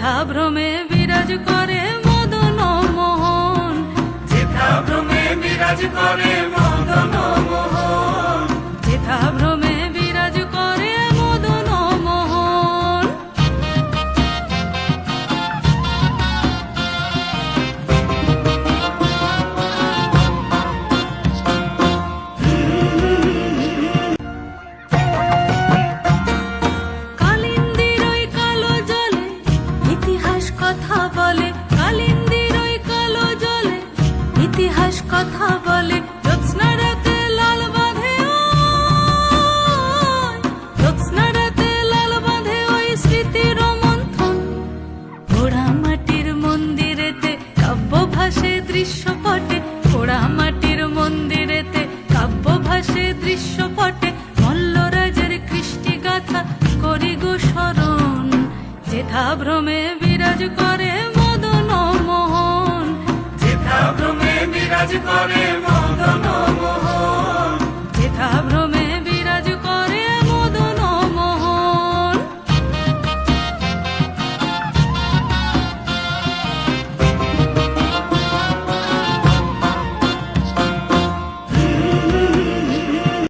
যেথা ভ্রমে বিরাজ করে মদন মোহন, যেথা ভ্রমে বিরাজ করে মদন মোহন, যেথা ভ্রমে বিরাজ করে মদন মোহন। কালিন্দীর ওই কালো জলে ইতিহাস কথা বলে, কালিন্দীর ওই কালো জলে ইতিহাস কথা বলে। জ্যোৎস্না রাতে লাল বাঁধে জ্যোৎস্না রাতে লাল বাঁধে ওই স্মৃতির মন্থন। পোড়া মাটির মন্দিরেতে কাব্য ভাসে দৃশ্যপটে, পোড়া মাটির মন্দিরেতে কাব্য ভাসে দৃশ্যপটে। মল্লরাজের কৃষ্টি গাথা করি গো স্মরণ, যেথা ভ্রমে বিরাজ করে মদন মোহন, যেথা ভ্রমে বিরাজ করে মদন